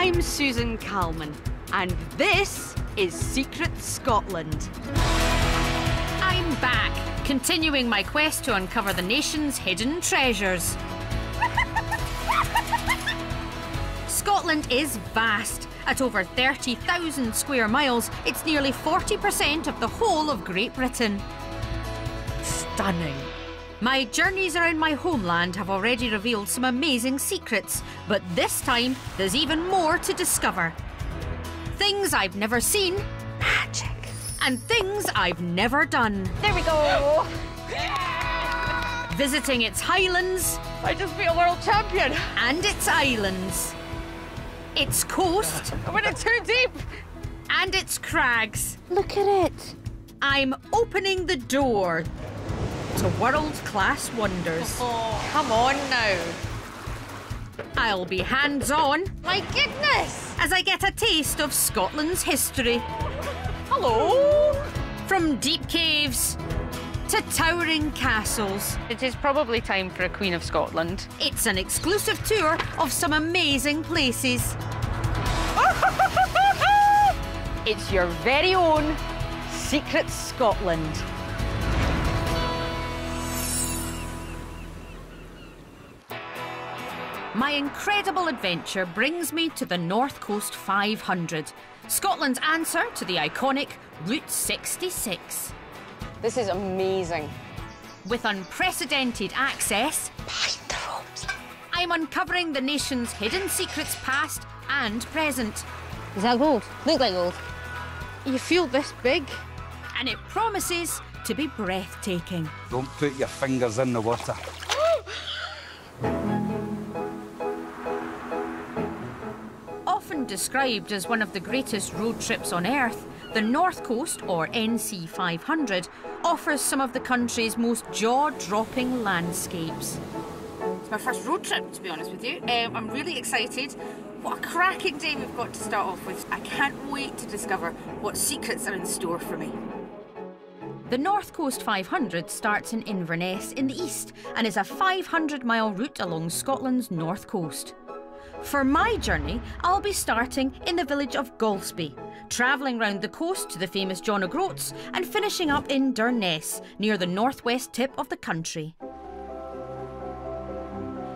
I'm Susan Calman, and this is Secret Scotland. I'm back, continuing my quest to uncover the nation's hidden treasures. Scotland is vast. At over 30,000 square miles, it's nearly 40% of the whole of Great Britain. Stunning. My journeys around my homeland have already revealed some amazing secrets, but this time there's even more to discover. Things I've never seen, magic, and things I've never done. There we go. Visiting its highlands. I just beat a world champion. And its islands. Its coast. I went in too deep. And its crags. Look at it. I'm opening the door to world-class wonders. Oh, come on now. I'll be hands-on. My goodness. As I get a taste of Scotland's history. Hello. From deep caves to towering castles. It is probably time for a Queen of Scotland. It's an exclusive tour of some amazing places. It's your very own Secret Scotland. My incredible adventure brings me to the North Coast 500, Scotland's answer to the iconic Route 66. This is amazing. With unprecedented access, Behind the ropes. I'm uncovering the nation's hidden secrets past and present. Is that gold? Look like gold. You feel this big? And it promises to be breathtaking. Don't put your fingers in the water. Often described as one of the greatest road trips on Earth, the North Coast, or NC 500, offers some of the country's most jaw-dropping landscapes. It's my first road trip, to be honest with you. I'm really excited. What a cracking day we've got to start off with. I can't wait to discover what secrets are in store for me. The North Coast 500 starts in Inverness in the east and is a 500-mile route along Scotland's north coast. For my journey, I'll be starting in the village of Golspie, travelling round the coast to the famous John O Groats and finishing up in Dunnet, near the northwest tip of the country.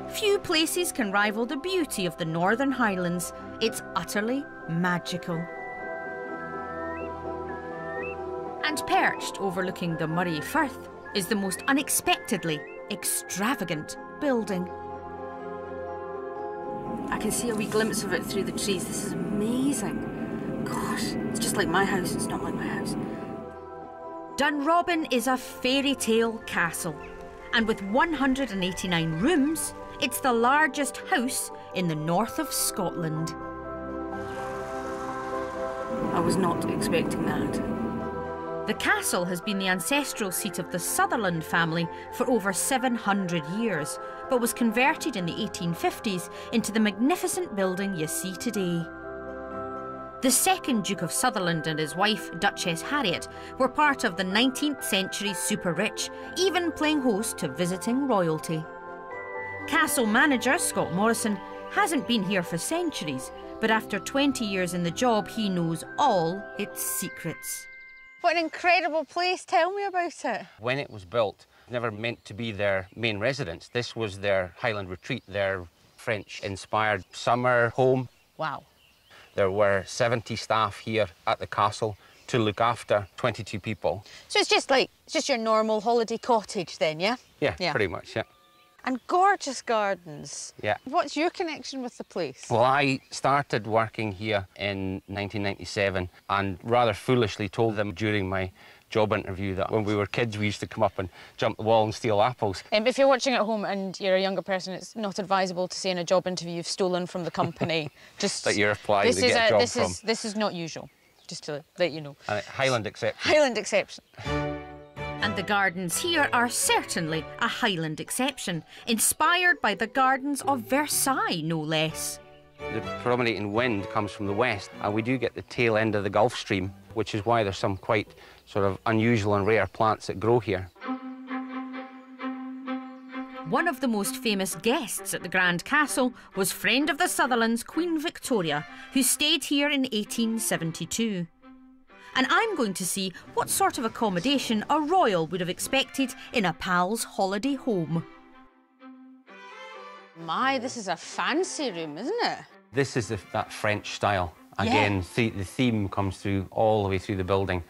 Few places can rival the beauty of the Northern Highlands. It's utterly magical. And perched overlooking the Moray Firth is the most unexpectedly extravagant building. I can see a wee glimpse of it through the trees. This is amazing. Gosh, it's just like my house. It's not like my house. Dunrobin is a fairy tale castle. And with 189 rooms, it's the largest house in the north of Scotland. I was not expecting that. The castle has been the ancestral seat of the Sutherland family for over 700 years, but was converted in the 1850s into the magnificent building you see today. The second Duke of Sutherland and his wife, Duchess Harriet, were part of the 19th century super rich, even playing host to visiting royalty. Castle manager Scott Morrison hasn't been here for centuries, but after 20 years in the job, he knows all its secrets. What an incredible place. Tell me about it. When it was built, it was never meant to be their main residence. This was their Highland retreat, their French-inspired summer home. Wow. There were 70 staff here at the castle to look after 22 people. So it's just your normal holiday cottage then, yeah? Yeah, pretty much, yeah. And gorgeous gardens. Yeah. What's your connection with the place? Well, I started working here in 1997 and rather foolishly told them during my job interview that when we were kids we used to come up and jump the wall and steal apples. If you're watching at home and you're a younger person, it's not advisable to say in a job interview you've stolen from the company. Just that you're applying to get a job from. This is not usual, just to let you know. Highland exception. Highland exception. And the gardens here are certainly a Highland exception, inspired by the gardens of Versailles, no less. The predominating wind comes from the west, and we do get the tail end of the Gulf Stream, which is why there's some quite sort of unusual and rare plants that grow here. One of the most famous guests at the Grand Castle was friend of the Sutherlands, Queen Victoria, who stayed here in 1872. And I'm going to see what sort of accommodation a royal would have expected in a pal's holiday home. My, this is a fancy room, isn't it? This is that French style. Again, the theme comes through all the way through the building.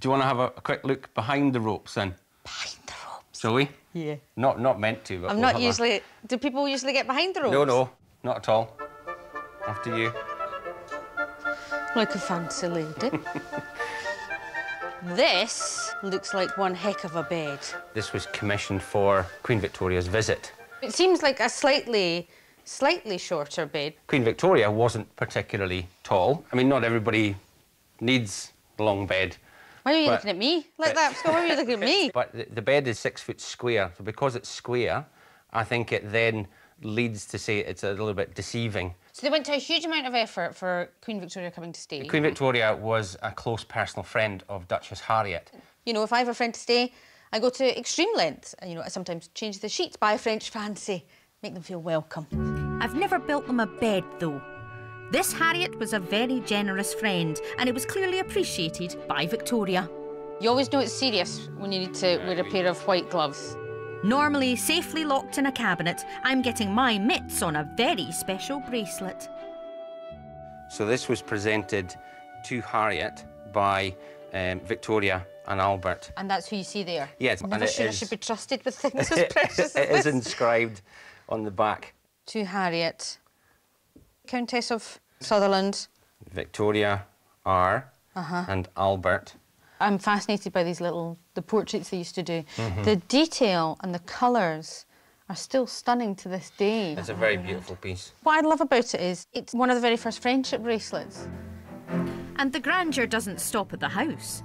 Do you want to have a quick look behind the ropes then? Behind the ropes? Shall we? Yeah. Not meant to, but I'm we'll not have usually... Do people usually get behind the ropes? No, not at all. After you. Like a fancy lady. This looks like one heck of a bed. This was commissioned for Queen Victoria's visit. It seems like a slightly shorter bed. Queen Victoria wasn't particularly tall. I mean, not everybody needs a long bed. Why are you looking at me like that, Scott? Why are you looking at me? But the bed is 6 foot square, so because it's square, I think it then leads to say it's a little bit deceiving. So they went to a huge amount of effort for Queen Victoria coming to stay. Queen Victoria was a close personal friend of Duchess Harriet. You know, if I have a friend to stay, I go to extreme lengths. You know, I sometimes change the sheets, buy French fancy, make them feel welcome. I've never built them a bed, though. This Harriet was a very generous friend, and it was clearly appreciated by Victoria. You always know it's serious when you need to wear a pair of white gloves. Normally safely locked in a cabinet, I'm getting my mitts on a very special bracelet. So this was presented to Harriet by Victoria and Albert. And that's who you see there? Yes. I'm never sure I should be trusted with things as precious as this. It is inscribed on the back. To Harriet, Countess of Sutherland. Victoria R. And Albert. I'm fascinated by the portraits they used to do. The detail and the colours are still stunning to this day. It's a very beautiful piece. What I love about it is it's one of the very first friendship bracelets. And the grandeur doesn't stop at the house.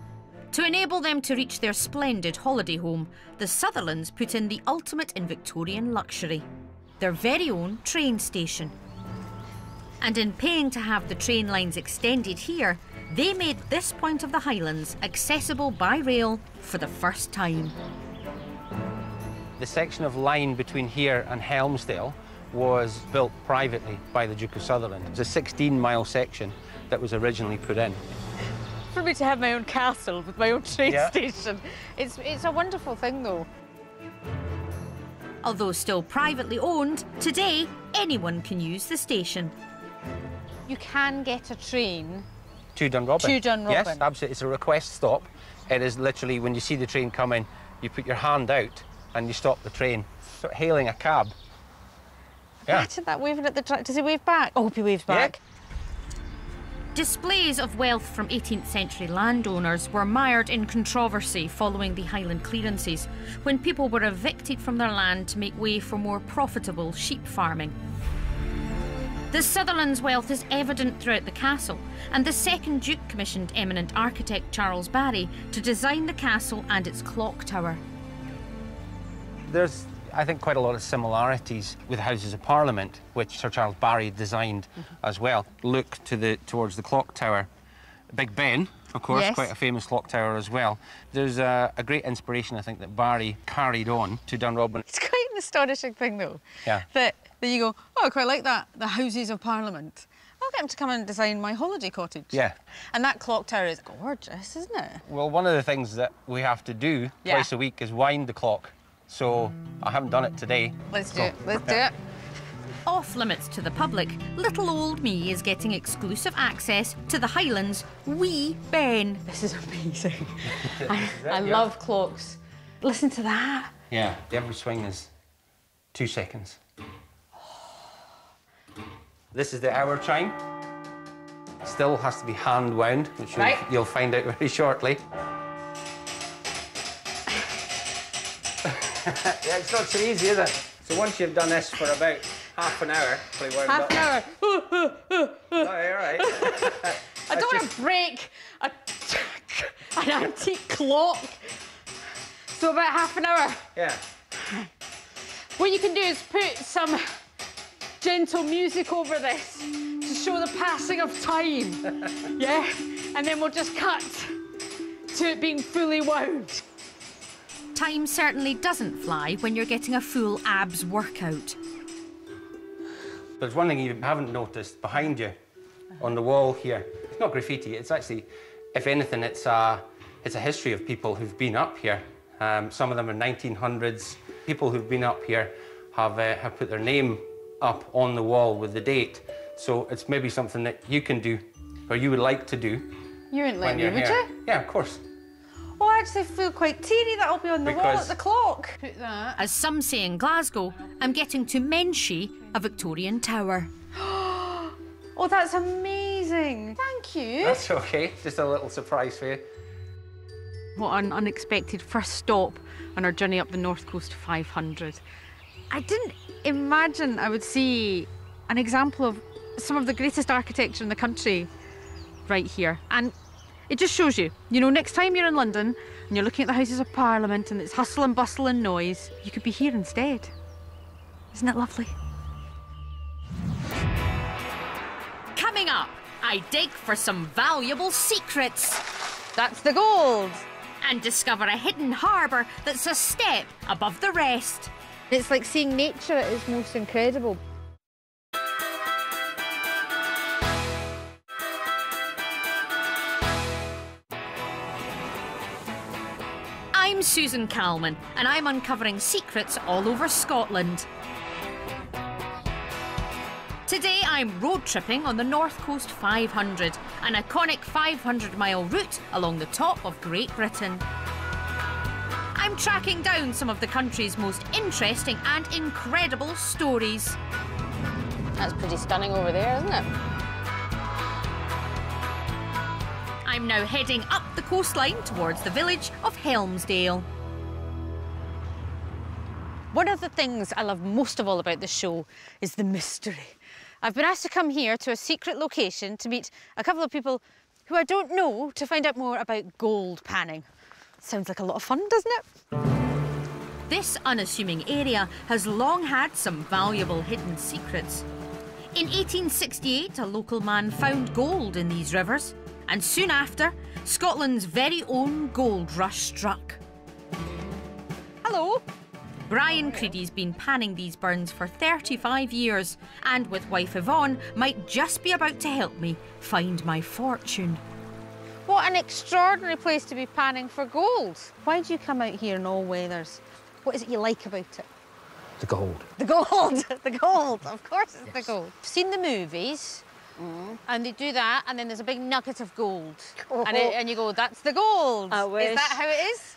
To enable them to reach their splendid holiday home, the Sutherlands put in the ultimate in Victorian luxury, their very own train station. And in paying to have the train lines extended here, they made this point of the Highlands accessible by rail for the first time. The section of line between here and Helmsdale was built privately by the Duke of Sutherland. It was a 16-mile section that was originally put in. For me to have my own castle with my own train station, it's a wonderful thing, though. Although still privately owned, today anyone can use the station. You can get a train To Dunrobin. To Dunrobin. Yes, absolutely. It's a request stop. It is literally when you see the train coming, you put your hand out and you stop the train. So hailing a cab. Imagine that waving at the track. Does he wave back? I hope he waves back. Displays of wealth from 18th century landowners were mired in controversy following the Highland clearances, when people were evicted from their land to make way for more profitable sheep farming. The Sutherlands' wealth is evident throughout the castle, and the second Duke commissioned eminent architect Charles Barry to design the castle and its clock tower. There's, I think, quite a lot of similarities with Houses of Parliament, which Sir Charles Barry designed as well. Look towards the clock tower. Big Ben, of course, quite a famous clock tower as well. There's a great inspiration, I think, that Barry carried on to Dunrobin. It's quite an astonishing thing, though. Yeah. That you go, oh, I quite like that, the Houses of Parliament. I'll get him to come and design my holiday cottage. Yeah. And that clock tower is gorgeous, isn't it? Well, one of the things that we have to do twice a week is wind the clock. So I haven't done it today. Let's do it. Let's do it. Off limits to the public, little old me is getting exclusive access to the Highlands' wee Ben. This is amazing. I love clocks. Listen to that. Yeah. Every swing is 2 seconds. This is the hour chime. Still has to be hand wound, which you'll find out very shortly. Yeah, it's not so easy, is it? So once you've done this for about half an hour, half an hour. Oh, all right. I don't want to break an antique clock. So about half an hour. Yeah. What you can do is put some gentle music over this to show the passing of time. Yeah? And then we'll just cut to it being fully wound. time certainly doesn't fly when you're getting a full abs workout. There's one thing you haven't noticed behind you on the wall here. It's not graffiti, it's actually, if anything, it's a history of people who've been up here. Some of them are 1900s. People who've been up here have put their name up on the wall with the date. So it's maybe something that you can do, or you would like to do. You wouldn't let me, would you? Yeah, of course. Oh, I actually feel quite teary. That'll be on the wall at the clock. Put that. As some say in Glasgow, I'm getting to mention a Victorian tower. Oh, that's amazing. Thank you. That's okay. Just a little surprise for you. What an unexpected first stop on our journey up the North Coast 500. I didn't imagine I would see an example of some of the greatest architecture in the country right here. And it just shows you, next time you're in London and you're looking at the Houses of Parliament and it's hustle and bustle and noise, you could be here instead. Isn't it lovely? Coming up, I dig for some valuable secrets. That's the gold. And discover a hidden harbour that's a step above the rest. It's like seeing nature at its most incredible. I'm Susan Calman, and I'm uncovering secrets all over Scotland. Today I'm road tripping on the North Coast 500, an iconic 500-mile route along the top of Great Britain. I'm tracking down some of the country's most interesting and incredible stories. That's pretty stunning over there, isn't it? I'm now heading up the coastline towards the village of Helmsdale. One of the things I love most of all about this show is the mystery. I've been asked to come here to a secret location to meet a couple of people who I don't know to find out more about gold panning. Sounds like a lot of fun, doesn't it? This unassuming area has long had some valuable hidden secrets. In 1868, a local man found gold in these rivers, and soon after, Scotland's very own gold rush struck. Hello. Brian Creedy's been panning these burns for 35 years, and with wife Yvonne, might just be about to help me find my fortune. What an extraordinary place to be panning for gold. Why do you come out here in all weathers? What is it you like about it? The gold. The gold! The gold! Of course it's the gold. I've seen the movies, and they do that, and then there's a big nugget of gold. And you go, that's the gold. I wish. Is that how it is?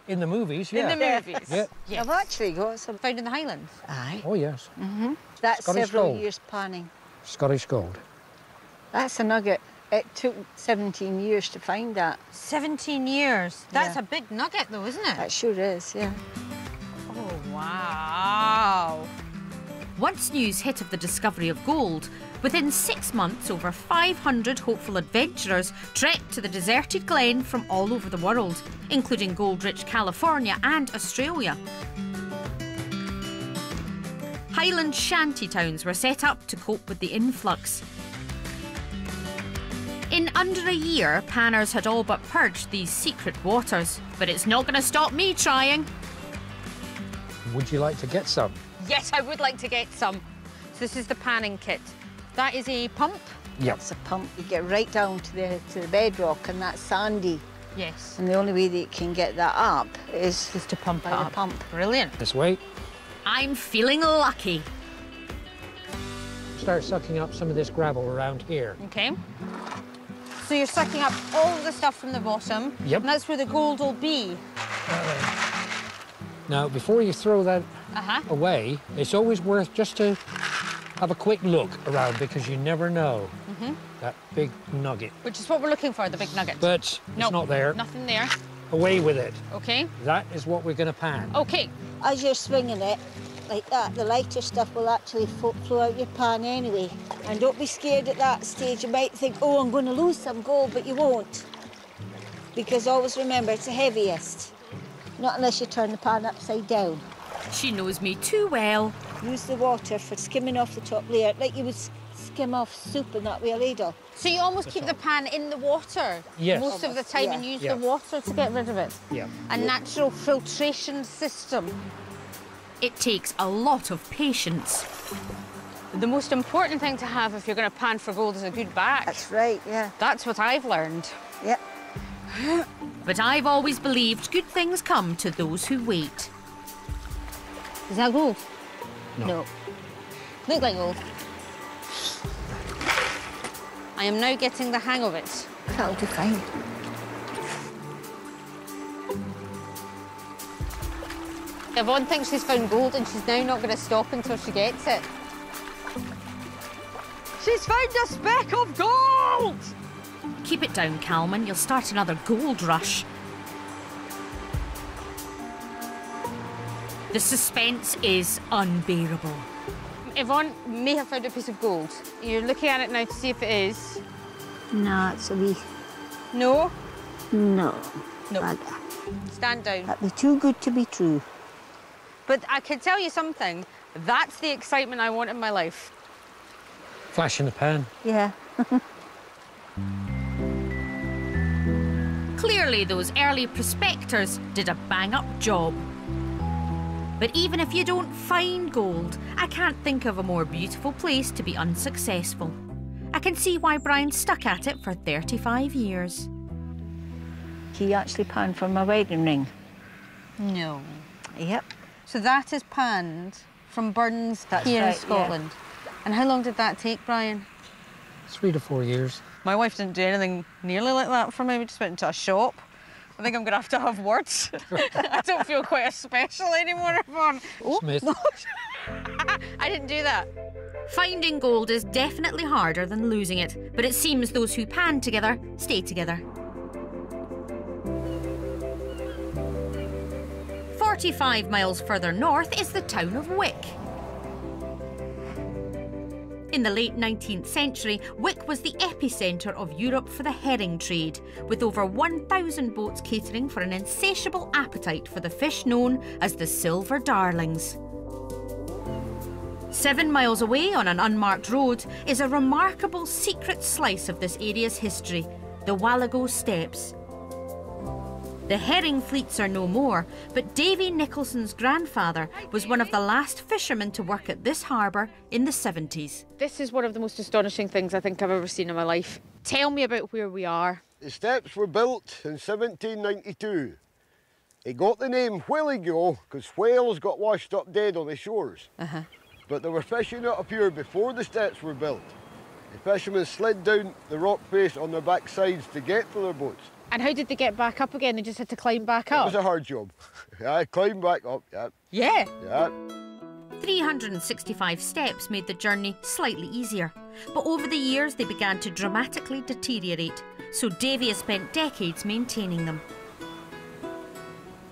In the movies, yeah. In the movies? Yeah. Yes. I've actually got some. Found in the Highlands? Aye. Oh, yes. That's Scottish several gold. years panning. Scottish gold. That's a nugget. It took 17 years to find that. 17 years. That's Yeah. a big nugget though, isn't it? That sure is, yeah. Oh, wow. Once news hit of the discovery of gold, within 6 months over 500 hopeful adventurers trekked to the deserted glen from all over the world, including gold-rich California and Australia. Highland shanty towns were set up to cope with the influx. In under a year, panners had all but purged these secret waters, but it's not going to stop me trying. Would you like to get some? Yes, I would like to get some. So this is the panning kit. That is a pump? Yep. It's a pump. You get right down to the bedrock, and that's sandy. Yes. And the only way that you can get that up is Just to pump by it the up. pump. Brilliant. This way. I'm feeling lucky. Start sucking up some of this gravel around here. Okay. So you're sucking up all of the stuff from the bottom. Yep. And that's where the gold will be. Now, before you throw that away, it's always worth just to have a quick look around because you never know. That big nugget. Which is what we're looking for, the big nugget. But it's not there. Nothing there. Away with it. Okay. That is what we're going to pan. Okay. As you're swinging it, like that, the lighter stuff will actually flow out your pan anyway. And don't be scared at that stage. You might think, oh, I'm going to lose some gold, but you won't. Because always remember, it's the heaviest. Not unless you turn the pan upside down. She knows me too well. use the water for skimming off the top layer, like you would skim off soup in that way, a ladle. So you almost keep the pan in the water Yes. most of the time and use Yeah. the water to get rid of it? Yeah. A natural filtration system. It takes a lot of patience. The most important thing to have if you're going to pan for gold is a good back. That's right, yeah. That's what I've learned. Yeah. But I've always believed good things come to those who wait. Is that gold? No. Look like gold. I am now getting the hang of it. That'll be fine. Yvonne thinks she's found gold and she's now not going to stop until she gets it. She's found a speck of gold! Keep it down, Calman. You'll start another gold rush. The suspense is unbearable. Yvonne may have found a piece of gold. You're looking at it now to see if it is. No, it's a wee... No? No. No. Bugger. Stand down. That'd be too good to be true. But I can tell you something. That's the excitement I want in my life. Flash in the pan. Yeah. Clearly, those early prospectors did a bang-up job. But even if you don't find gold, I can't think of a more beautiful place to be unsuccessful. I can see why Brian stuck at it for 35 years. He actually panned for my wedding ring. No. Yep. So that is panned from Burns That's here right, in Scotland. And how long did that take, Brian? 3 to 4 years. My wife didn't do anything nearly like that for me. We just went into a shop. I think I'm going to have words. I don't feel quite as special anymore, Yvonne. Oh, Smith. no. I didn't do that. Finding gold is definitely harder than losing it, but it seems those who pan together stay together. 45 miles further north is the town of Wick. In the late 19th century, Wick was the epicentre of Europe for the herring trade, with over 1,000 boats catering for an insatiable appetite for the fish known as the silver darlings. 7 miles away on an unmarked road is a remarkable secret slice of this area's history, the Whaligoe Steppes. The herring fleets are no more, but Davy Nicholson's grandfather was one of the last fishermen to work at this harbour in the 70s. This is one of the most astonishing things I think I've ever seen in my life. Tell me about where we are. The steps were built in 1792. It got the name Whaligoe because whales got washed up dead on the shores. But they were fishing it up here before the steps were built. The fishermen slid down the rock face on their backsides to get to their boats. And how did they get back up again? They just had to climb back It up? was a hard job. I climbed back up, yeah. Yeah. Yeah. 365 steps made the journey slightly easier, but over the years they began to dramatically deteriorate, so Davy has spent decades maintaining them.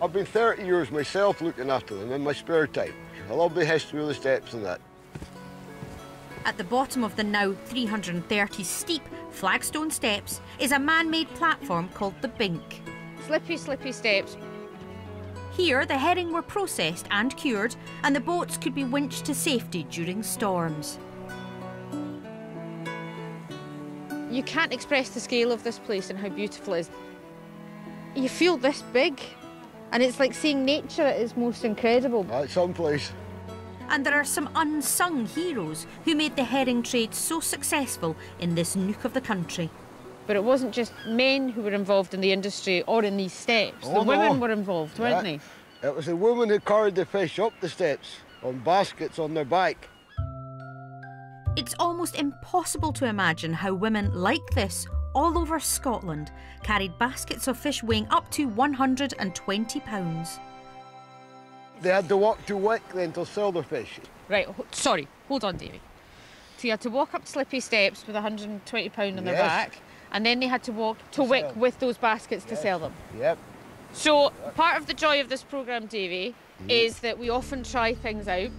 I've been 30 years myself looking after them in my spare time. I love the history of the steps and that. At the bottom of the now 330 steep flagstone steps is a man-made platform called the Bink. Slippy, slippy steps. Here the herring were processed and cured, and the boats could be winched to safety during storms. You can't express the scale of this place and how beautiful it is. You feel this big, and it's like seeing nature at its most incredible. That's someplace. And there are some unsung heroes who made the herring trade so successful in this nook of the country. But it wasn't just men who were involved in the industry or in these steps. Oh, the women no. were involved, weren't Yeah. they? It was the women who carried the fish up the steps on baskets on their back. It's almost impossible to imagine how women like this, all over Scotland, carried baskets of fish weighing up to 120 pounds. They had to walk to Wick then to sell their fish. Right, sorry, hold on, Davy. So you had to walk up slippy steps with £120 on their Yes. back, and then they had to walk to Wick sell. with those baskets to sell them. Yep. So part of the joy of this programme, Davy, is that we often try things out.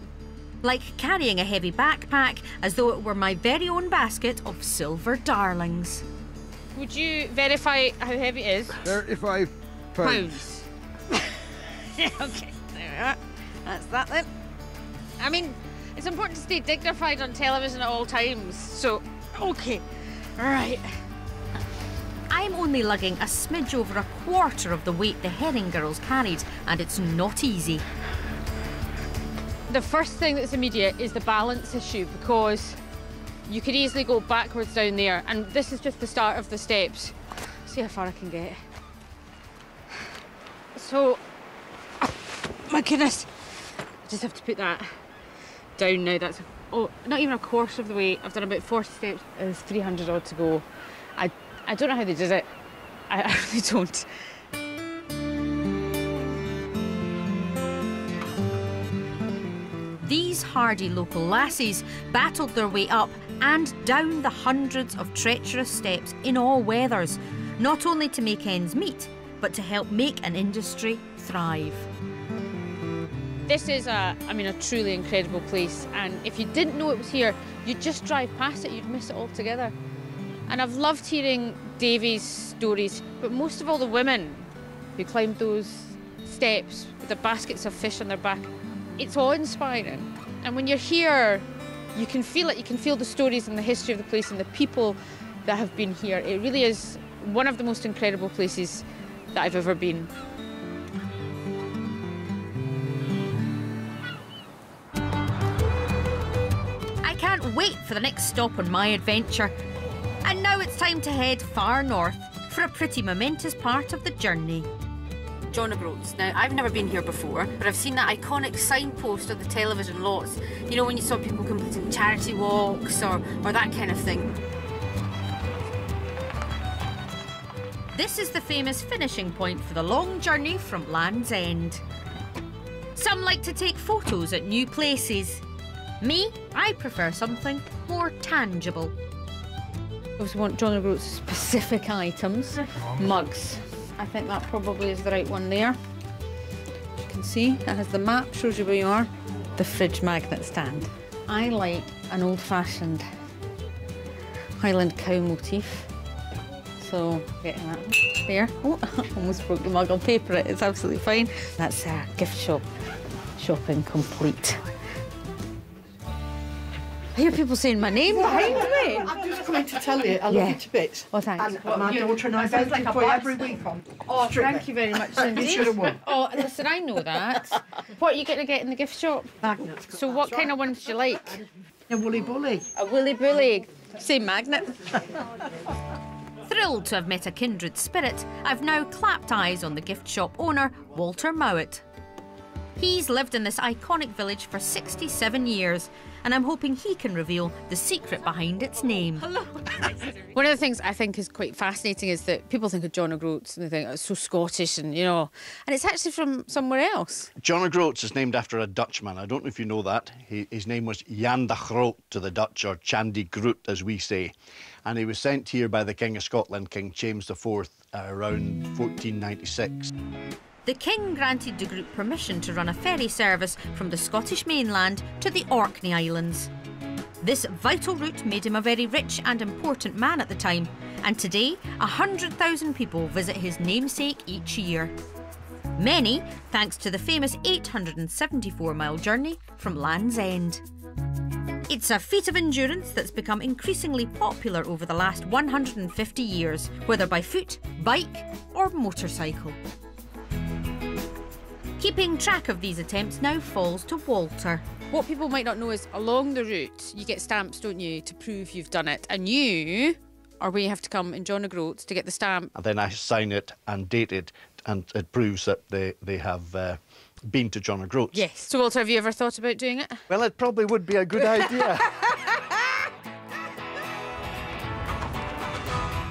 Like carrying a heavy backpack as though it were my very own basket of silver darlings. Would you verify how heavy it is? 35 pounds. Okay, there we are. That's that then. I mean, It's important to stay dignified on television at all times, so, okay, right. I'm only lugging a smidge over a quarter of the weight the herring girls carried, and it's not easy. The first thing that's immediate is the balance issue, because you could easily go backwards down there, and this is just the start of the steps. See how far I can get. So, oh, my goodness, I just have to put that down now. That's, oh, not even a quarter of the way. I've done about 40 steps. There's 300 odd to go. I don't know how they did it. I really don't. These hardy local lassies battled their way up and down the hundreds of treacherous steps in all weathers, not only to make ends meet, but to help make an industry thrive. This is a truly incredible place, and if you didn't know it was here, you'd just drive past it, you'd miss it altogether. And I've loved hearing Davy's stories, but most of all the women who climbed those steps with their baskets of fish on their back. It's awe-inspiring. And when you're here, you can feel it. You can feel the stories and the history of the place and the people that have been here. It really is one of the most incredible places that I've ever been. I can't wait for the next stop on my adventure. And now it's time to head far north for a pretty momentous part of the journey. John O Groats. Now, I've never been here before, but I've seen that iconic signpost on the television lots. You know, when you saw people completing charity walks or that kind of thing. This is the famous finishing point for the long journey from Land's End. Some like to take photos at new places. Me, I prefer something more tangible. I also want John O Groats specific items. Mugs. I think that probably is the right one there. As you can see, it has the map, shows you where you are. The fridge magnet stand. I like an old-fashioned Highland cow motif. So, getting that there. Oh, almost broke the mug. I'll paper it, it's absolutely fine. That's gift shop shopping complete. I hear people saying my name behind me. I'm just going to tell you, I love you to bits. Oh, thanks. And my daughter and I both like for you every week on. Oh, thank you very much, Cindy. You should have won. Oh, listen, I know that. What are you going to get in the gift shop? Magnets. So what kind of ones do you like? A woolly bully. A woolly bully. Say magnet. Thrilled to have met a kindred spirit, I've now clapped eyes on the gift shop owner, Walter Mowat. He's lived in this iconic village for 67 years, and I'm hoping he can reveal the secret behind its name. Hello. One of the things I think is quite fascinating is that people think of John O Groats and they think, oh, it's so Scottish and, you know, and it's actually from somewhere else. John O Groats is named after a Dutchman. I don't know if you know that. His name was Jan de Groot to the Dutch, or Chandy Groot, as we say. And he was sent here by the King of Scotland, King James IV, around 1496. The King granted de Groot permission to run a ferry service from the Scottish mainland to the Orkney Islands. This vital route made him a very rich and important man at the time, and today 100,000 people visit his namesake each year. Many thanks to the famous 874-mile journey from Land's End. It's a feat of endurance that's become increasingly popular over the last 150 years, whether by foot, bike or motorcycle. Keeping track of these attempts now falls to Walter. What people might not know is along the route you get stamps, don't you, to prove you've done it. And you are where you have to come in John O Groats to get the stamp. And then I sign it and date it, and it proves that they have been to John O Groats. Yes. So, Walter, have you ever thought about doing it? Well, it probably would be a good idea.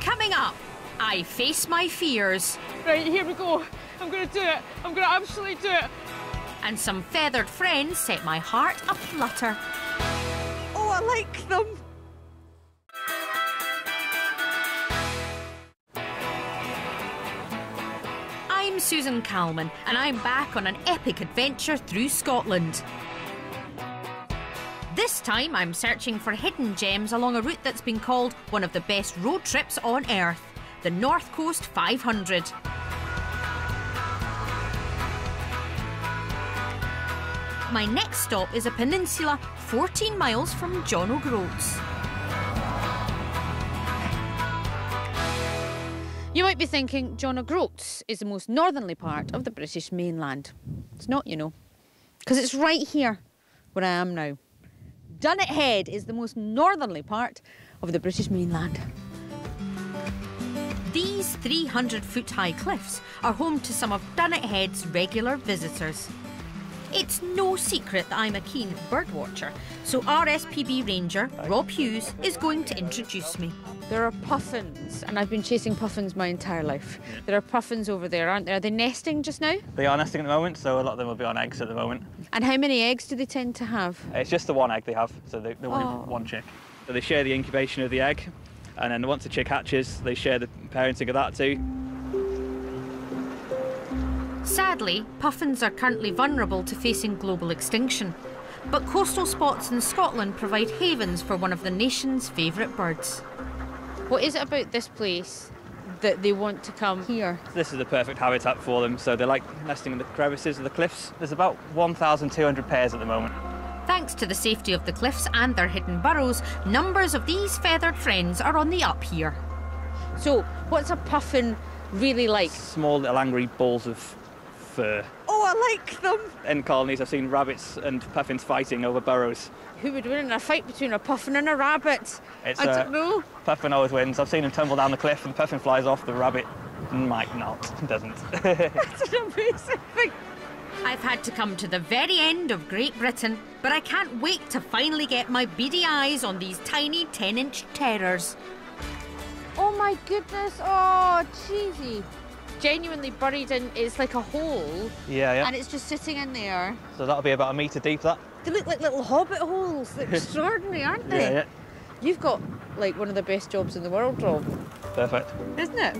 Coming up, I face my fears. Right, here we go. I'm going to do it. I'm going to absolutely do it. And some feathered friends set my heart aflutter. Oh, I like them. I'm Susan Calman, and I'm back on an epic adventure through Scotland. This time I'm searching for hidden gems along a route that's been called one of the best road trips on earth, the North Coast 500. My next stop is a peninsula 14 miles from John O Groats. You might be thinking John O Groats is the most northerly part of the British mainland. It's not, you know, because it's right here where I am now. Dunnet Head is the most northerly part of the British mainland. These 300-foot-high cliffs are home to some of Dunnet Head's regular visitors. It's no secret that I'm a keen birdwatcher, so RSPB Ranger Rob Hughes is going to introduce me. There are puffins, and I've been chasing puffins my entire life. Yeah. There are puffins over there, aren't there? Are they nesting just now? They are nesting at the moment, so a lot of them will be on eggs at the moment. And how many eggs do they tend to have? It's just the one egg they have, so they only have one chick. So they share the incubation of the egg, and then once the chick hatches, they share the parenting of that too. Sadly, puffins are currently vulnerable to facing global extinction, but coastal spots in Scotland provide havens for one of the nation's favourite birds. What is it about this place that they want to come here? This is the perfect habitat for them, so they like nesting in the crevices of the cliffs. There's about 1,200 pairs at the moment. Thanks to the safety of the cliffs and their hidden burrows, numbers of these feathered friends are on the up here. So, what's a puffin really like? Small little angry balls of fur. Oh, I like them! In colonies, I've seen rabbits and puffins fighting over burrows. Who would win in a fight between a puffin and a rabbit? I don't know. Puffin always wins. I've seen him tumble down the cliff and the puffin flies off, the rabbit might not, doesn't. That's an amazing thing. I've had to come to the very end of Great Britain, but I can't wait to finally get my beady eyes on these tiny 10-inch terrors. Oh my goodness, oh, cheesy. Genuinely buried in, it's like a hole. Yeah. And it's just sitting in there. So that'll be about a metre deep, that. They look like little hobbit holes. They're extraordinary, aren't they? Yeah. You've got, like, one of the best jobs in the world, Rob. Perfect. Isn't it?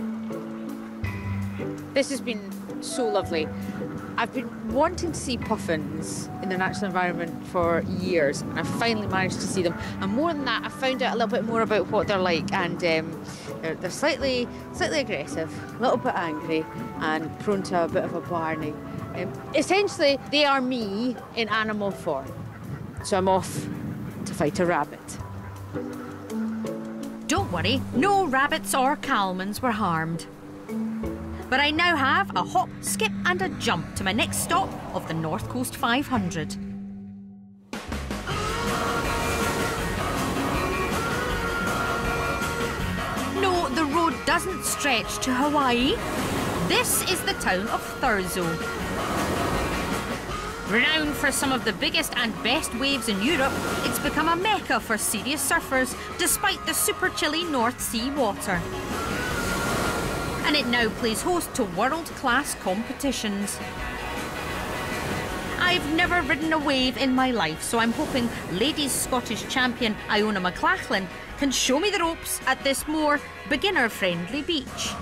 This has been so lovely. I've been wanting to see puffins in their natural environment for years, and I finally managed to see them. And more than that, I found out a little bit more about what they're like, and they're slightly aggressive, a little bit angry, and prone to a bit of a barney. Essentially, they are me in animal form. So I'm off to fight a rabbit. Don't worry, no rabbits or Calmans were harmed. But I now have a hop, skip and a jump to my next stop of the North Coast 500. No, the road doesn't stretch to Hawaii. This is the town of Thurso. Renowned for some of the biggest and best waves in Europe, it's become a mecca for serious surfers despite the super chilly North Sea water. And it now plays host to world-class competitions. I've never ridden a wave in my life, so I'm hoping ladies Scottish champion Iona McLachlan can show me the ropes at this more beginner-friendly beach.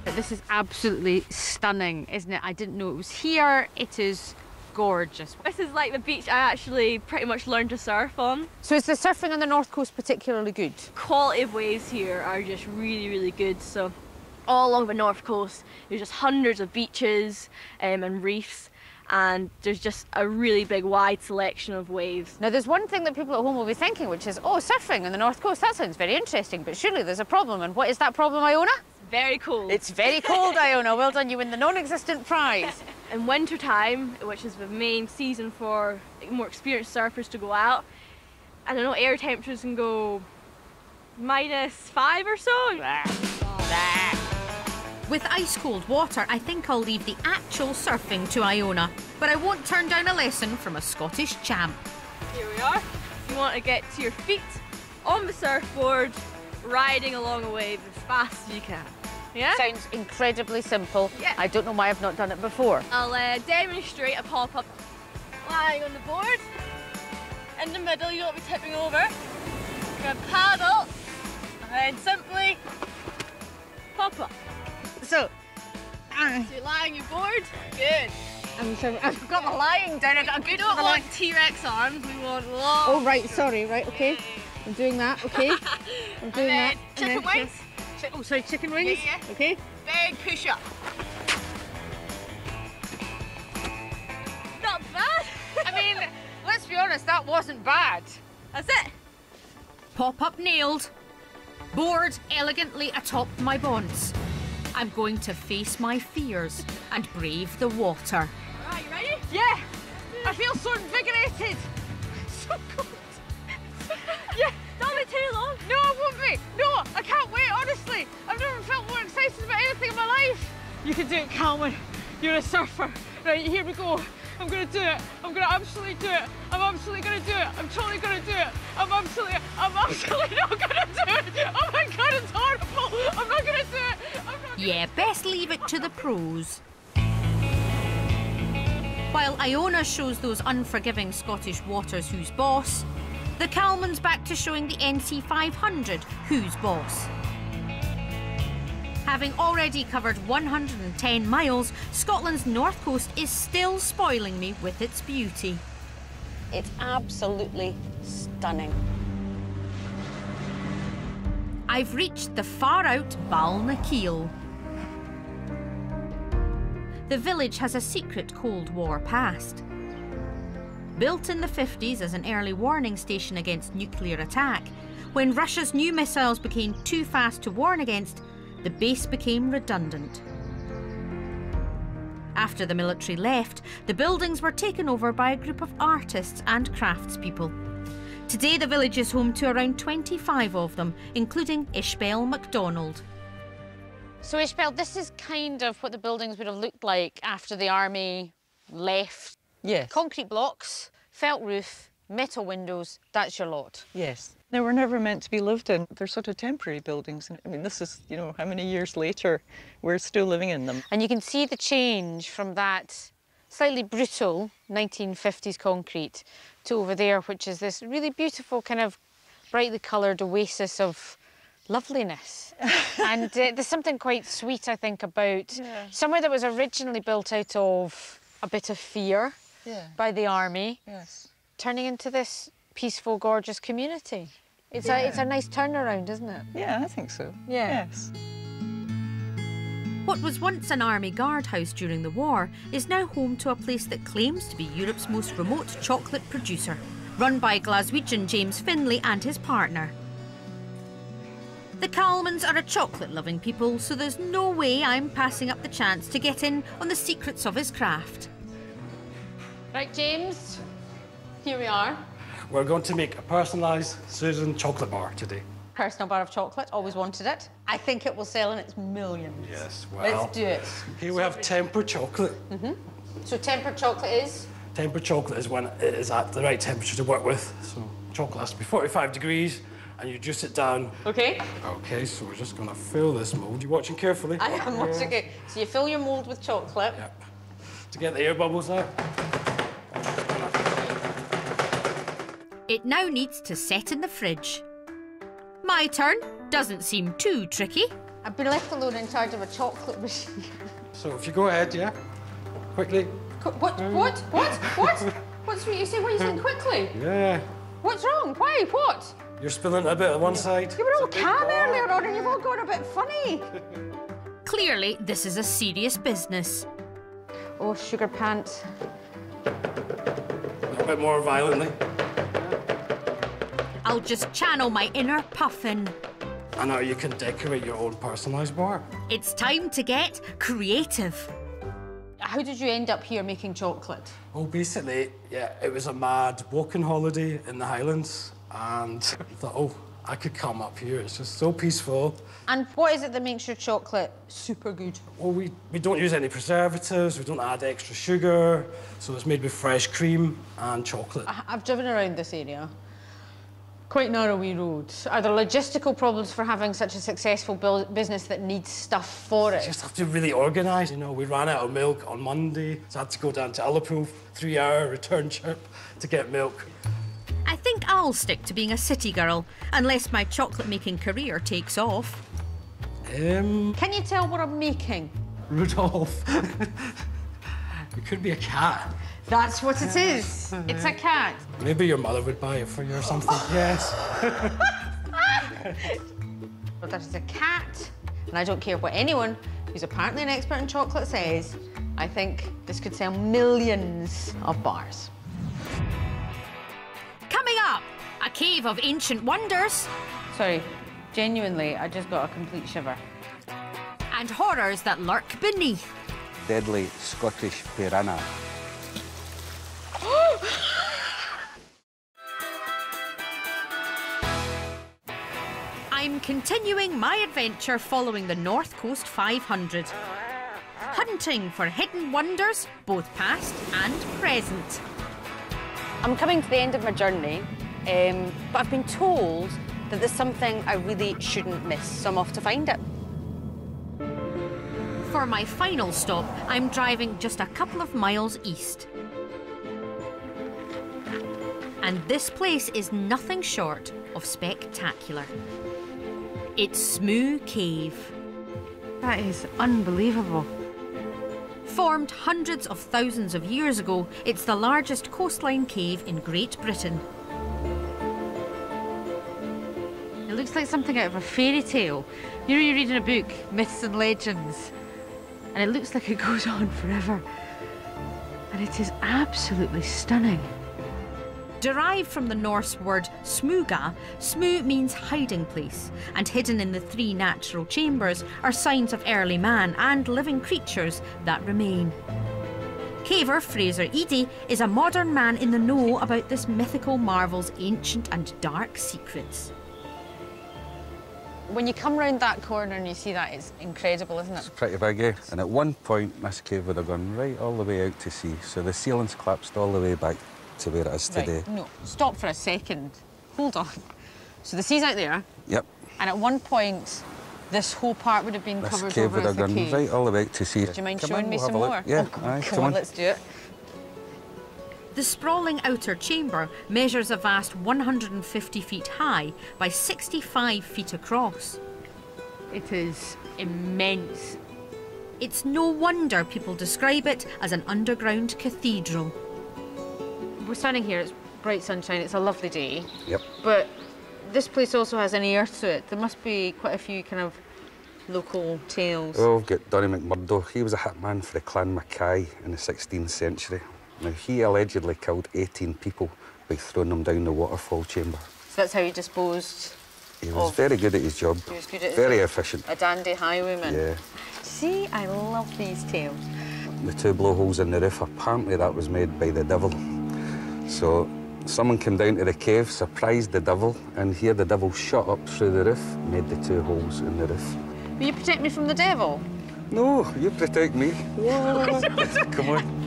This is absolutely stunning, isn't it? I didn't know it was here. It is gorgeous. This is like the beach I actually pretty much learned to surf on. So is the surfing on the North Coast particularly good? Quality of waves here are just really, really good. So all along the North Coast, there's just hundreds of beaches and reefs, and there's just a really big, wide selection of waves. Now, there's one thing that people at home will be thinking, which is, oh, surfing on the North Coast, that sounds very interesting, but surely there's a problem. And what is that problem, Iona? It's very cold. It's very cold, Iona. Well done, you win the non-existent prize. In winter time, which is the main season for more experienced surfers to go out, I don't know, air temperatures can go -5 or so. With ice-cold water, I think I'll leave the actual surfing to Iona, but I won't turn down a lesson from a Scottish champ. Here we are. You want to get to your feet on the surfboard, riding along a wave as fast as you can. Yeah? Sounds incredibly simple. Yeah. I don't know why I've not done it before. I'll demonstrate a pop-up lying on the board. In the middle, you don't be tipping over. You're going to paddle, and then simply pop up. So you lie on your board. Good. I've got the lying down. We don't want T-Rex arms. We want long. Oh right, sorry. Right, okay. I'm doing that. Okay. I'm doing that. Chicken wings. Oh, sorry, chicken wings. Yeah. Okay. Big push up. Not bad. I mean, let's let's be honest, that wasn't bad. That's it. Pop-up nailed. Board elegantly atop my bonds. I'm going to face my fears and brave the water. Right, you ready? Yeah. I feel so invigorated. So good. Yeah. Don't be too long. No, I won't be. No, I can't wait, honestly. I've never felt more excited about anything in my life. You can do it, Calman. You're a surfer. Right, here we go. I'm gonna do it. I'm gonna absolutely do it. I'm absolutely gonna do it. I'm totally gonna do it. I'm absolutely not gonna do it. Oh my God, it's horrible. I'm not gonna do it. Yeah, best leave it to the pros. While Iona shows those unforgiving Scottish waters who's boss, the Calman's back to showing the NC 500 who's boss. Having already covered 110 miles, Scotland's north coast is still spoiling me with its beauty. It's absolutely stunning. I've reached the far-out Balnakeil. The village has a secret Cold War past. Built in the 50s as an early warning station against nuclear attack, when Russia's new missiles became too fast to warn against, the base became redundant. After the military left, the buildings were taken over by a group of artists and craftspeople. Today the village is home to around 25 of them, including Ishbel MacDonald. So Ishbel, this is kind of what the buildings would have looked like after the army left. Yes. Concrete blocks, felt roof, metal windows, that's your lot. Yes. They were never meant to be lived in. They're sort of temporary buildings. I mean, this is, you know, how many years later we're still living in them. And you can see the change from that slightly brutal 1950s concrete to over there, which is this really beautiful kind of brightly coloured oasis of loveliness. And there's something quite sweet, I think, about somewhere that was originally built out of a bit of fear by the army, turning into this peaceful, gorgeous community. It's a nice turnaround, isn't it? Yeah, I think so. Yeah. Yes. What was once an army guardhouse during the war is now home to a place that claims to be Europe's most remote chocolate producer, run by Glaswegian James Finlay and his partner. The Calmans are a chocolate-loving people, so there's no way I'm passing up the chance to get in on the secrets of his craft. Right, James, here we are. We're going to make a personalised Susan chocolate bar today. Personal bar of chocolate, always wanted it. I think it will sell in its millions. Yes, well... Let's do it. Here we have tempered chocolate. So tempered chocolate is? Tempered chocolate is when it is at the right temperature to work with. So chocolate has to be 45 degrees and you juice it down. Okay. Okay, so we're just going to fill this mould. You watching carefully? I am watching it. So you fill your mould with chocolate. Yep. To get the air bubbles out. It now needs to set in the fridge. My turn. Doesn't seem too tricky. I've been left alone in charge of a chocolate machine. So if you go ahead, yeah? Quickly. What? What's what you say? What are you saying quickly? Yeah. What's wrong? Why? What? You're spilling a bit on one side. You were all calm earlier on and you've all gone a bit funny. Clearly, this is a serious business. Oh, sugar pants. A bit more violently. I'll just channel my inner puffin. And now you can decorate your own personalised bar. It's time to get creative. How did you end up here making chocolate? Well, basically, yeah, it was a mad walking holiday in the Highlands. And I thought, oh, I could come up here. It's just so peaceful. And what is it that makes your chocolate super good? Well, we don't use any preservatives. We don't add extra sugar. So it's made with fresh cream and chocolate. I've driven around this area. Quite narrow wee road. Are there logistical problems for having such a successful business that needs stuff for it? You just have to really organise. You know, we ran out of milk on Monday, so I had to go down to Ullapool, 3-hour return trip to get milk. I think I'll stick to being a city girl, unless my chocolate-making career takes off. Can you tell what I'm making? Rudolph. It could be a cat. That's what it is. It's a cat. Maybe your mother would buy it for you or something. Yes. Well, that is a cat. And I don't care what anyone who's apparently an expert in chocolate says. I think this could sell millions of bars. cave of ancient wonders. Sorry, genuinely, I just got a complete shiver. And horrors that lurk beneath. Deadly Scottish piranha. I'm continuing my adventure following the North Coast 500. Hunting for hidden wonders, both past and present. I'm coming to the end of my journey, but I've been told that there's something I really shouldn't miss, so I'm off to find it. For my final stop, I'm driving just a couple of miles east. And this place is nothing short of spectacular. It's Smoo Cave. That is unbelievable. Formed hundreds of thousands of years ago, it's the largest coastline cave in Great Britain. It looks like something out of a fairy tale. You know, you're reading a book, Myths and Legends, and it looks like it goes on forever. And it is absolutely stunning. Derived from the Norse word smuga, smoo means hiding place, and hidden in the 3 natural chambers are signs of early man and living creatures that remain. Caver Fraser Eady is a modern man in the know about this mythical marvel's ancient and dark secrets. When you come round that corner and you see that, it's incredible, isn't it? It's pretty big, eh? And at one point, this cave would have gone right all the way out to sea. So the ceiling's collapsed all the way back to where it is today. Right, no, stop for a second. Hold on. So the sea's out there. Yep. And at one point, this whole part would have been covered This cave over would as have the gone cave. right all the way out to sea. Do you mind Come showing on, me we'll some have a more? look. Yeah, oh, aye, come on, let's do it. The sprawling outer chamber measures a vast 150 feet high by 65 feet across. It is immense. It's no wonder people describe it as an underground cathedral. We're standing here, it's bright sunshine, it's a lovely day. Yep. But this place also has an air to it. There must be quite a few kind of local tales. Oh, we've got Donny McMurdo. He was a hitman for the Clan Mackay in the 16th century. Now, he allegedly killed 18 people by throwing them down the waterfall chamber. So that's how he disposed. He was very good at his job. He was good at his very job. efficient. A dandy highwayman. Yeah. See, I love these tales. The 2 blowholes in the roof, apparently that was made by the devil. So someone came down to the cave, surprised the devil, and here the devil shot up through the roof, made the 2 holes in the roof. Will you protect me from the devil? No, you protect me. Come on.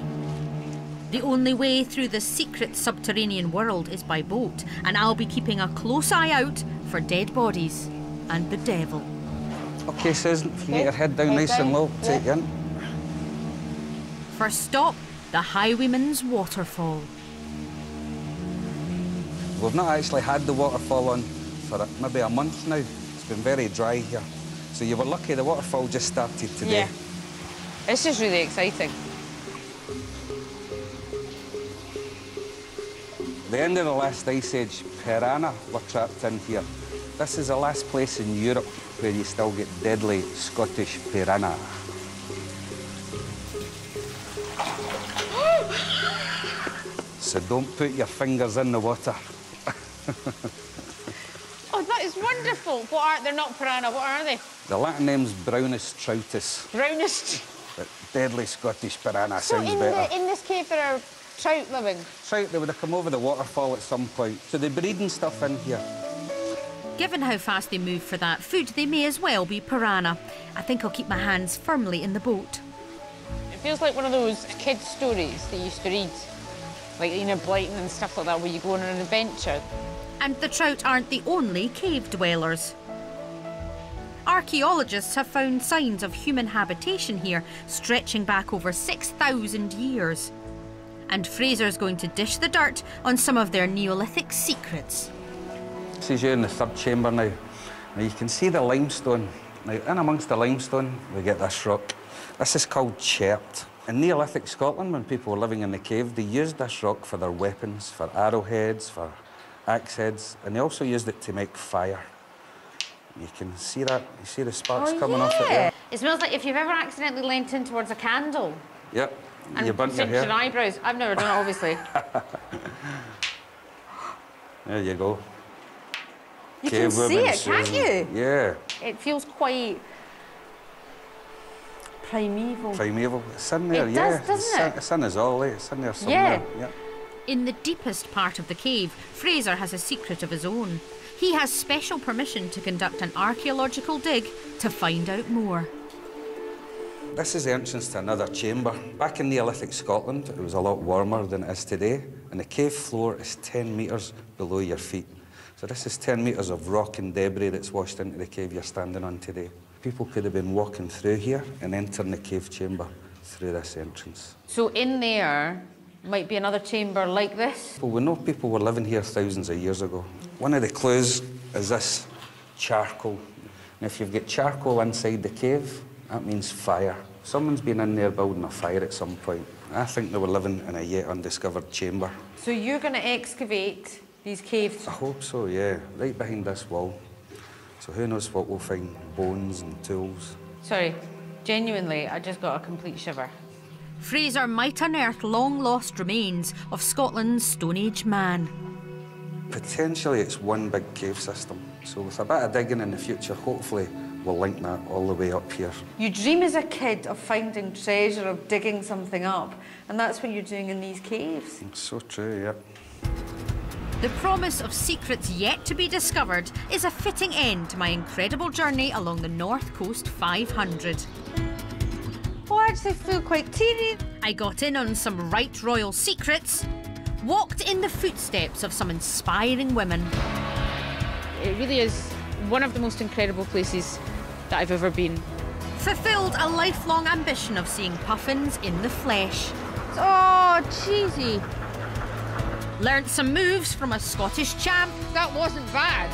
The only way through the secret subterranean world is by boat, and I'll be keeping a close eye out for dead bodies and the devil. OK, Susan, if you get your head down nice and low, take you in. First stop, the Highwayman's Waterfall. We've not actually had the waterfall on for maybe a month now. It's been very dry here. So you were lucky the waterfall just started today. Yeah. This is really exciting. The end of the last ice age, piranha were trapped in here. This is the last place in Europe where you still get deadly Scottish piranha. So don't put your fingers in the water. Oh, that is wonderful. What are they're not piranha, what are they? The Latin name's Brownus troutus. Brownest. But deadly Scottish piranha So sounds better. in this cave there are trout living? Trout, they would have come over the waterfall at some point. So they're breeding stuff in here. Given how fast they move for that food, they may as well be piranha. I think I'll keep my hands firmly in the boat. It feels like one of those kids' stories that you used to read. Like, you know, Blyton and stuff like that, where you go on an adventure. And the trout aren't the only cave dwellers. Archaeologists have found signs of human habitation here, stretching back over 6,000 years. And Fraser's going to dish the dirt on some of their Neolithic secrets. This is you in the 3rd chamber now. Now you can see the limestone. Now, in amongst the limestone, we get this rock. This is called chert. In Neolithic Scotland, when people were living in the cave, they used this rock for their weapons, for arrowheads, for axe heads, and they also used it to make fire. You can see that. You see the sparks coming off it there? It smells like if you've ever accidentally leant in towards a candle. Yep. And you burnt your cinched hair. your eyebrows. I've never done it, obviously. There you go. You can see it, can't you? Yeah. It feels quite primeval. Primeval. It's in there, It yeah. does, doesn't it? It's in us all, eh? It's in there somewhere. Yeah. In the deepest part of the cave, Fraser has a secret of his own. He has special permission to conduct an archaeological dig to find out more. This is the entrance to another chamber. Back in Neolithic Scotland, it was a lot warmer than it is today, and the cave floor is 10 metres below your feet. So this is 10 metres of rock and debris that's washed into the cave you're standing on today. People could have been walking through here and entering the cave chamber through this entrance. So in there might be another chamber like this? Well, we know people were living here thousands of years ago. One of the clues is this charcoal. And if you've got charcoal inside the cave, that means fire. Someone's been in there building a fire at some point. I think they were living in a yet undiscovered chamber. So you're going to excavate these caves? I hope so, yeah. Right behind this wall. So who knows what we'll find? Bones and tools. Sorry, genuinely, I just got a complete shiver. Fraser might unearth long-lost remains of Scotland's Stone Age man. Potentially it's one big cave system. So with a bit of digging in the future, hopefully we'll link that all the way up here. You dream as a kid of finding treasure, of digging something up, and that's what you're doing in these caves. It's so true, yeah. The promise of secrets yet to be discovered is a fitting end to my incredible journey along the North Coast 500. Oh, I actually feel quite teary. I got in on some right royal secrets, walked in the footsteps of some inspiring women. It really is one of the most incredible places that I've ever been. Fulfilled a lifelong ambition of seeing puffins in the flesh. Oh, cheesy. Learnt some moves from a Scottish champ. That wasn't bad.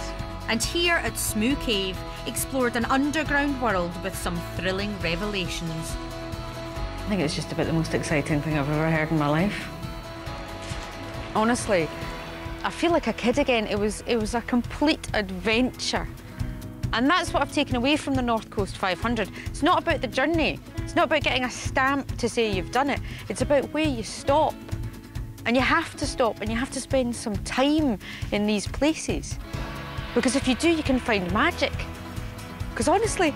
And here at Smoo Cave, explored an underground world with some thrilling revelations. I think it's just about the most exciting thing I've ever heard in my life. Honestly, I feel like a kid again. It was a complete adventure. And that's what I've taken away from the North Coast 500. It's not about the journey. It's not about getting a stamp to say you've done it. It's about where you stop. And you have to stop and you have to spend some time in these places. Because if you do, you can find magic. Because honestly,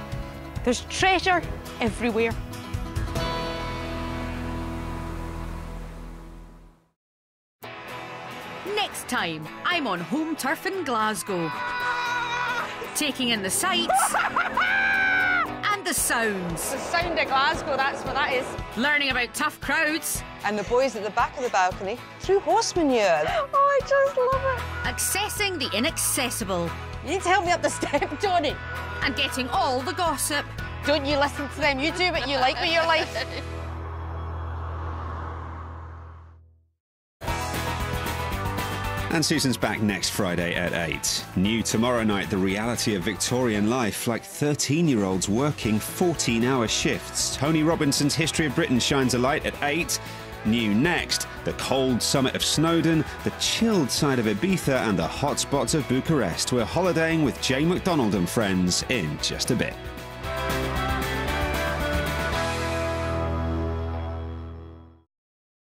there's treasure everywhere. Next time, I'm on home turf in Glasgow. Taking in the sights and the sounds. The sound of Glasgow, that's what that is. Learning about tough crowds. And the boys at the back of the balcony threw horse manure. Oh, I just love it. Accessing the inaccessible. You need to help me up the step, Johnny. And getting all the gossip. Don't you listen to them. You do what you like with your life. And Susan's back next Friday at 8. New tomorrow night, the reality of Victorian life, like 13-year-olds working 14-hour shifts. Tony Robinson's History of Britain shines a light at 8. New next, the cold summit of Snowdon, the chilled side of Ibiza and the hot spots of Bucharest. We're holidaying with Jane McDonald and friends in just a bit.